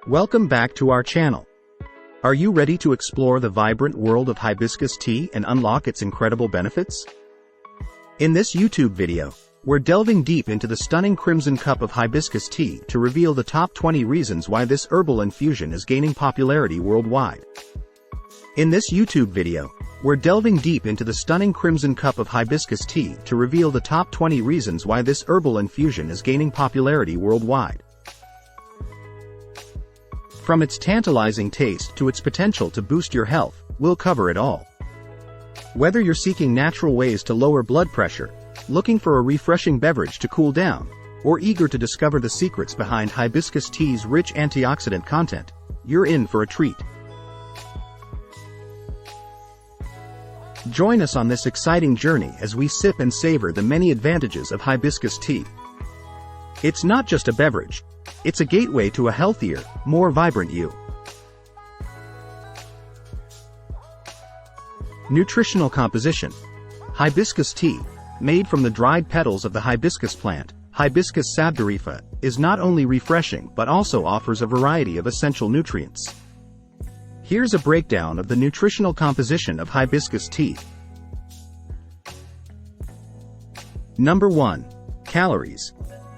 Welcome back to our channel. Are you ready to explore the vibrant world of hibiscus tea and unlock its incredible benefits? In this YouTube video, we're delving deep into the stunning crimson cup of hibiscus tea to reveal the top 20 reasons why this herbal infusion is gaining popularity worldwide. In this YouTube video, we're delving deep into the stunning crimson cup of hibiscus tea to reveal the top 20 reasons why this herbal infusion is gaining popularity worldwide. From its tantalizing taste to its potential to boost your health, we'll cover it all. Whether you're seeking natural ways to lower blood pressure, looking for a refreshing beverage to cool down, or eager to discover the secrets behind hibiscus tea's rich antioxidant content, you're in for a treat. Join us on this exciting journey as we sip and savor the many advantages of hibiscus tea. It's not just a beverage. It's a gateway to a healthier, more vibrant you. Nutritional composition. Hibiscus tea, made from the dried petals of the hibiscus plant, Hibiscus sabdurifa, is not only refreshing but also offers a variety of essential nutrients. Here's a breakdown of the nutritional composition of hibiscus tea. Number 1. Calories.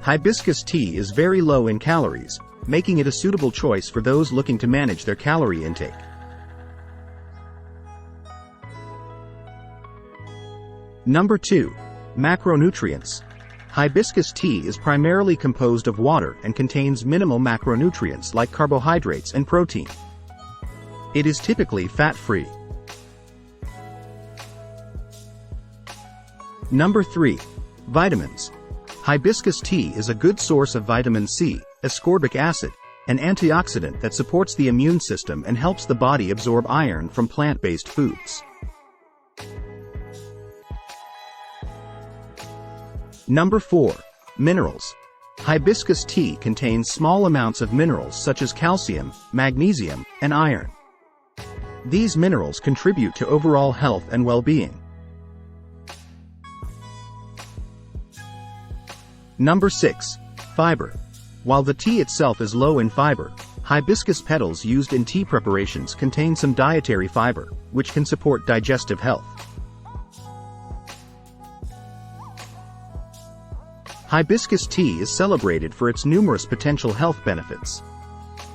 Hibiscus tea is very low in calories, making it a suitable choice for those looking to manage their calorie intake. Number 2. Macronutrients. Hibiscus tea is primarily composed of water and contains minimal macronutrients like carbohydrates and protein. It is typically fat-free. Number 3. Vitamins. Hibiscus tea is a good source of vitamin C, ascorbic acid, an antioxidant that supports the immune system and helps the body absorb iron from plant-based foods. Number 4. Minerals. Hibiscus tea contains small amounts of minerals such as calcium, magnesium, and iron. These minerals contribute to overall health and well-being. Number 6. Fiber. While the tea itself is low in fiber, hibiscus petals used in tea preparations contain some dietary fiber, which can support digestive health. Hibiscus tea is celebrated for its numerous potential health benefits.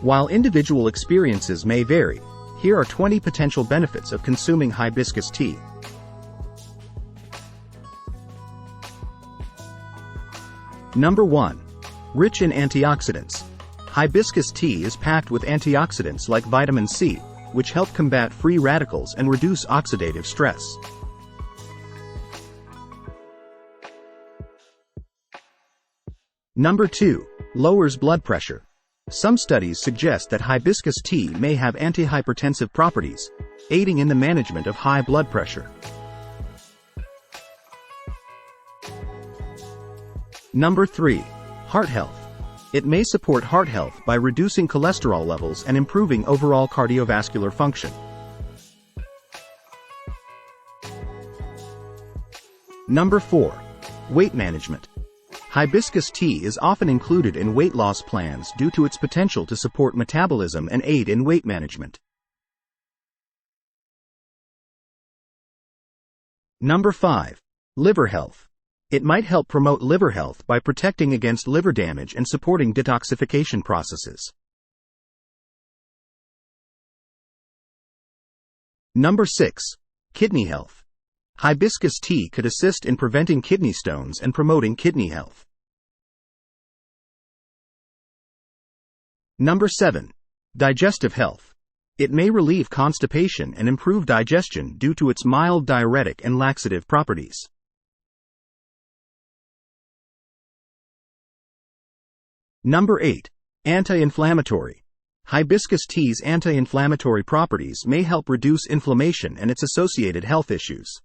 While individual experiences may vary, here are 20 potential benefits of consuming hibiscus tea. Number 1. Rich in antioxidants. Hibiscus tea is packed with antioxidants like vitamin C, which help combat free radicals and reduce oxidative stress. Number 2. Lowers blood pressure. Some studies suggest that hibiscus tea may have antihypertensive properties, aiding in the management of high blood pressure. Number 3. Heart health. It may support heart health by reducing cholesterol levels and improving overall cardiovascular function. Number 4. Weight management. Hibiscus tea is often included in weight loss plans due to its potential to support metabolism and aid in weight management. Number 5. Liver health. It might help promote liver health by protecting against liver damage and supporting detoxification processes. Number 6. Kidney health. Hibiscus tea could assist in preventing kidney stones and promoting kidney health. Number 7. Digestive health. It may relieve constipation and improve digestion due to its mild diuretic and laxative properties. Number 8. Anti-inflammatory. Hibiscus tea's anti-inflammatory properties may help reduce inflammation and its associated health issues.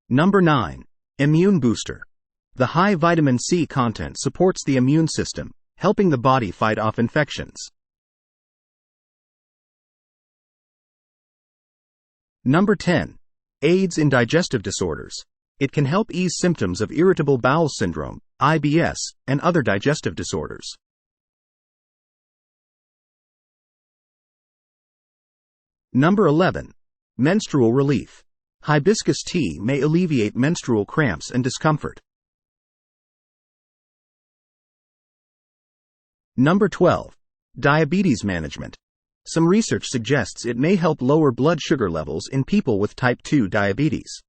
Number 9. Immune booster. The high vitamin C content supports the immune system, helping the body fight off infections. Number 10. Aids in digestive disorders. It can help ease symptoms of irritable bowel syndrome, IBS, and other digestive disorders. Number 11. Menstrual relief. Hibiscus tea may alleviate menstrual cramps and discomfort. Number 12. Diabetes management. Some research suggests it may help lower blood sugar levels in people with type 2 diabetes.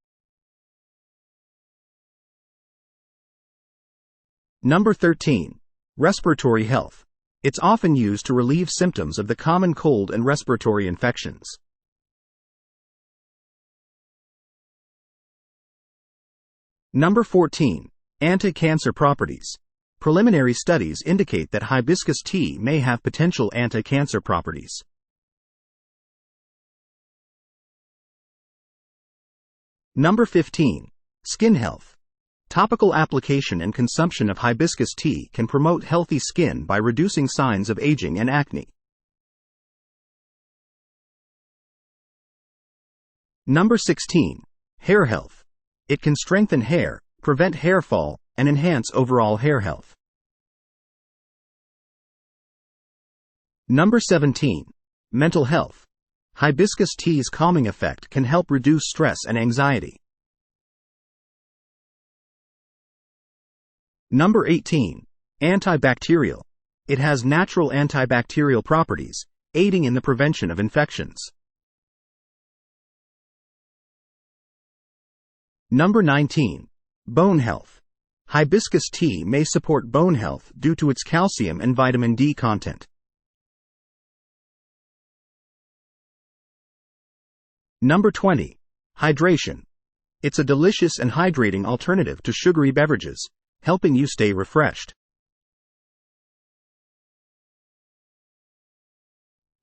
Number 13. Respiratory health. It's often used to relieve symptoms of the common cold and respiratory infections. Number 14. Anti-cancer properties. Preliminary studies indicate that hibiscus tea may have potential anti-cancer properties. Number 15. Skin health. Topical application and consumption of hibiscus tea can promote healthy skin by reducing signs of aging and acne. Number 16. Hair health. It can strengthen hair, prevent hair fall, and enhance overall hair health. Number 17. Mental health. Hibiscus tea's calming effect can help reduce stress and anxiety. Number 18. Antibacterial. It has natural antibacterial properties, aiding in the prevention of infections. Number 19. Bone health. Hibiscus tea may support bone health due to its calcium and vitamin D content. Number 20. Hydration. It's a delicious and hydrating alternative to sugary beverages, helping you stay refreshed.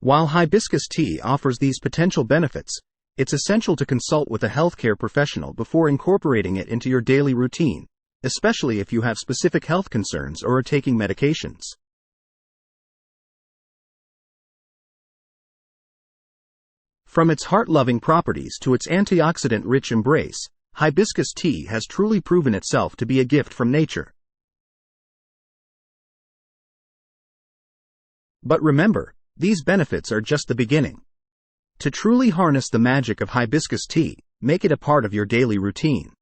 While hibiscus tea offers these potential benefits, it's essential to consult with a healthcare professional before incorporating it into your daily routine, especially if you have specific health concerns or are taking medications. From its heart-loving properties to its antioxidant-rich embrace, hibiscus tea has truly proven itself to be a gift from nature. But remember, these benefits are just the beginning. To truly harness the magic of hibiscus tea, make it a part of your daily routine.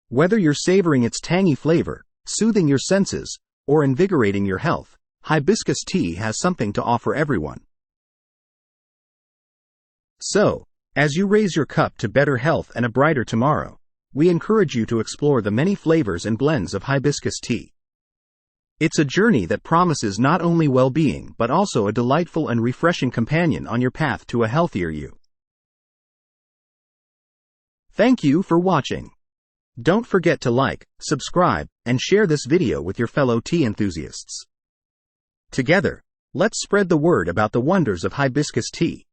Whether you're savoring its tangy flavor, soothing your senses, or invigorating your health, hibiscus tea has something to offer everyone. So, as you raise your cup to better health and a brighter tomorrow, we encourage you to explore the many flavors and blends of hibiscus tea. It's a journey that promises not only well-being but also a delightful and refreshing companion on your path to a healthier you. Thank you for watching. Don't forget to like, subscribe, and share this video with your fellow tea enthusiasts. Together, let's spread the word about the wonders of hibiscus tea.